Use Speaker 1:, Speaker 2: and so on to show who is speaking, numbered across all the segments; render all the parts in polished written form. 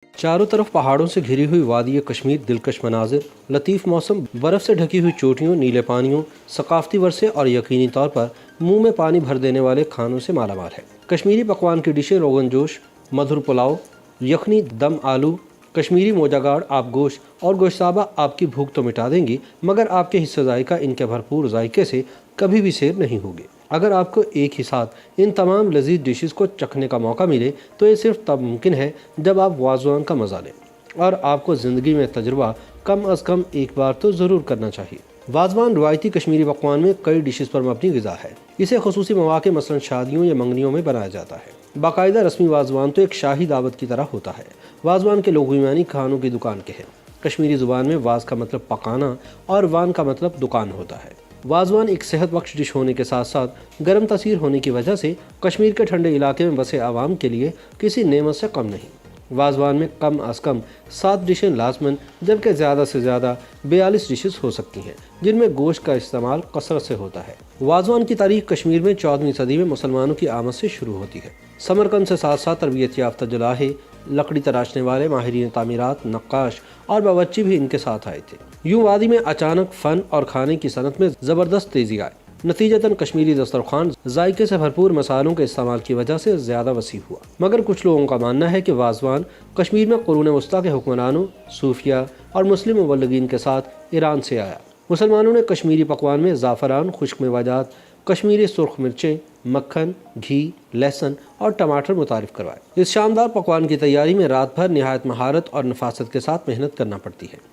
Speaker 1: چاروں طرف پہاڑوں سے گھری ہوئی وادی کشمیر دلکش مناظر، لطیف موسم، برف سے ڈھکی ہوئی چوٹیوں، نیلے پانیوں، ثقافتی ورثے اور یقینی طور پر منہ میں پانی بھر دینے والے کھانوں سے مالا مال ہے۔ کشمیری پکوان کی ڈشیں روغن جوش، مدھر پلاؤ، یخنی دم آلو، کشمیری موجہ گاڑ، آب گوشت اور گوشتابہ آپ کی بھوک تو مٹا دیں گی، مگر آپ کے حصہ ذائقہ ان کے بھرپور ذائقے سے کبھی بھی سیر نہیں ہوگے۔ اگر آپ کو ایک ہی ساتھ ان تمام لذیذ ڈشز کو چکھنے کا موقع ملے تو یہ صرف تب ممکن ہے جب آپ وازوان کا مزہ لیں، اور آپ کو زندگی میں تجربہ کم از کم ایک بار تو ضرور کرنا چاہیے۔ وازوان روایتی کشمیری پکوان میں کئی ڈشز پر مبنی غذا ہے۔ اسے خصوصی مواقع مثلا شادیوں یا منگنیوں میں بنایا جاتا ہے۔ باقاعدہ رسمی وازوان تو ایک شاہی دعوت کی طرح ہوتا ہے۔ وازوان کے لغوی معنی کھانوں کی دکان کے ہیں۔ کشمیری زبان میں واز کا مطلب پکانا اور وان کا مطلب دکان ہوتا ہے۔ وازوان ایک صحت بخش ڈش ہونے کے ساتھ ساتھ گرم تاثیر ہونے کی وجہ سے کشمیر کے ٹھنڈے علاقے میں بسے عوام کے لیے کسی نعمت سے کم نہیں۔ وازوان میں کم از کم 7 ڈشیں لازماً جبکہ زیادہ سے زیادہ 42 ڈشز ہو سکتی ہیں، جن میں گوشت کا استعمال کثرت سے ہوتا ہے۔ وازوان کی تاریخ کشمیر میں 14ویں صدی میں مسلمانوں کی آمد سے شروع ہوتی ہے۔ سمرقند سے ساتھ ساتھ تربیت یافتہ جلاہے، لکڑی تراشنے والے، ماہرین تعمیرات، نقاش اور باورچی بھی ان کے ساتھ آئے تھے۔ یوں وادی میں اچانک فن اور کھانے کی صنعت میں زبردست تیزی آئی۔ نتیجتاً کشمیری دسترخوان ذائقے سے بھرپور مسالوں کے استعمال کی وجہ سے زیادہ وسیع ہوا۔ مگر کچھ لوگوں کا ماننا ہے کہ وازوان کشمیر میں قرون وسطیٰ کے حکمرانوں، صوفیہ اور مسلم مبلغین کے ساتھ ایران سے آیا۔ مسلمانوں نے کشمیری پکوان میں زعفران، خشک میوہ جات، کشمیری سرخ مرچیں، مکھن، گھی، لہسن اور ٹماٹر متعارف کروائے۔ اس شاندار پکوان کی تیاری میں رات بھر نہایت مہارت اور نفاست کے ساتھ محنت کرنا پڑتی ہے۔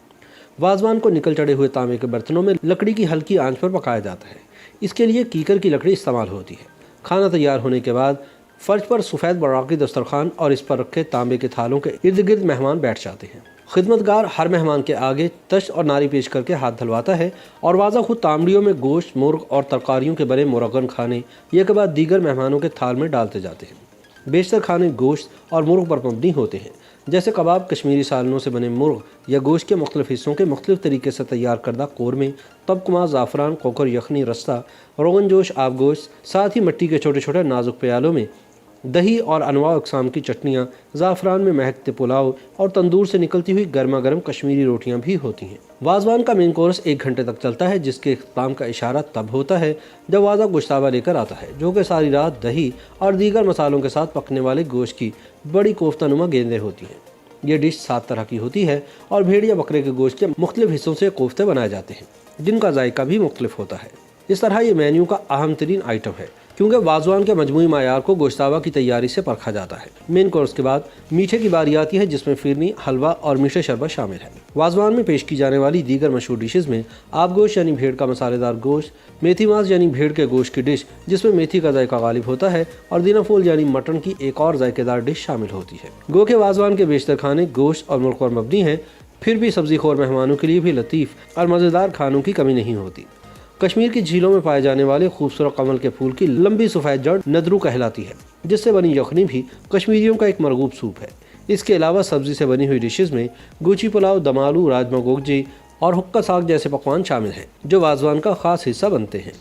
Speaker 1: وازوان کو نکل چڑھے ہوئے تانبے کے برتنوں میں لکڑی کی ہلکی آنچ پر پکایا جاتا ہے۔ اس کے لیے کیکر کی لکڑی استعمال ہوتی ہے۔ کھانا تیار ہونے کے بعد فرش پر سفید براقی دسترخوان اور اس پر رکھے تانبے کے تھالوں کے ارد گرد مہمان بیٹھ جاتے ہیں۔ خدمتگار ہر مہمان کے آگے تشت اور ناری پیش کر کے ہاتھ دھلواتا ہے اور واضح خود تانبڑیوں میں گوشت، مرغ اور ترکاریوں کے بڑے مرغن کھانے ایک کے بعد دیگر مہمانوں کے تھال میں ڈالتے جاتے ہیں۔ بیشتر کھانے گوشت اور مرغ پر مبنی ہوتے ہیں، جیسے کباب، کشمیری سالنوں سے بنے مرغ یا گوشت کے مختلف حصوں کے مختلف طریقے سے تیار کردہ قورمے، تبکمہ، زعفران، کوکر یخنی، رستہ، روغن جوش، آب گوشت، ساتھ ہی مٹی کے چھوٹے چھوٹے نازک پیالوں میں دہی اور انواع اقسام کی چٹنیاں، زعفران میں مہکتے پلاؤ اور تندور سے نکلتی ہوئی گرما گرم کشمیری روٹیاں بھی ہوتی ہیں۔ وازوان کا مین کورس 1 گھنٹے تک چلتا ہے، جس کے اختتام کا اشارہ تب ہوتا ہے جب واضح گوشتابہ لے کر آتا ہے، جو کہ ساری رات دہی اور دیگر مسالوں کے ساتھ پکنے والے گوشت کی بڑی کوفتہ نما گیندیں ہوتی ہیں۔ یہ ڈش 7 طرح کی ہوتی ہے اور بھیڑ یا بکرے کے گوشت کے مختلف حصوں سے کوفتے بنائے جاتے ہیں، جن کا ذائقہ بھی مختلف ہوتا ہے۔ اس طرح یہ مینیو کا اہم ترین آئٹم ہے، کیونکہ وازوان کے مجموعی معیار کو گوشتابہ کی تیاری سے پرکھا جاتا ہے۔ مین کورس کے بعد میٹھے کی باری آتی ہے، جس میں فرنی، حلوہ اور میٹھے شربت شامل ہے۔ وازوان میں پیش کی جانے والی دیگر مشہور ڈشز میں آب گوشت یعنی بھیڑ کا مسالے دار گوشت، میتھی ماس یعنی بھیڑ کے گوشت کی ڈش جس میں میتھی کا ذائقہ غالب ہوتا ہے، اور دینا پھول یعنی مٹن کی ایک اور ذائقے دار ڈش شامل ہوتی ہے۔ گو کہ وازوان کے بیشتر کھانے گوشت اور مرغ پر مبنی ہیں، پھر بھی سبزی خور مہمانوں کے لیے بھی لطیف اور مزیدار کھانوں کی کمی نہیں ہوتی۔ کشمیر کی جھیلوں میں پائے جانے والے خوبصورت کمل کے پھول کی لمبی سفید جڑ ندرو کہلاتی ہے، جس سے بنی یخنی بھی کشمیریوں کا ایک مرغوب سوپ ہے۔ اس کے علاوہ سبزی سے بنی ہوئی ڈشز میں گوچی پلاؤ، دم آلو، راجما گوگجی اور حقہ ساگ جیسے پکوان شامل ہیں، جو وازوان کا خاص حصہ بنتے ہیں۔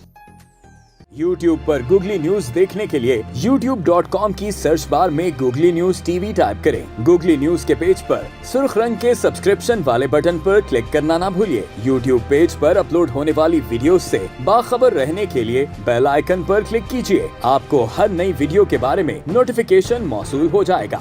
Speaker 2: YouTube پر گوگلی نیوز دیکھنے کے لیے youtube.com کی سرچ بار میں googly news T V type کریں۔ گوگلی نیوز کے پیج پر سرخ رنگ کے سبسکرپشن والے بٹن پر کلک کرنا نہ بھولیے۔ YouTube پیج پر اپلوڈ ہونے والی ویڈیوز سے باخبر رہنے کے لیے بیل آئیکن پر کلک کیجیے۔ آپ کو ہر نئی ویڈیو کے بارے میں نوٹیفیکیشن موصول ہو جائے گا۔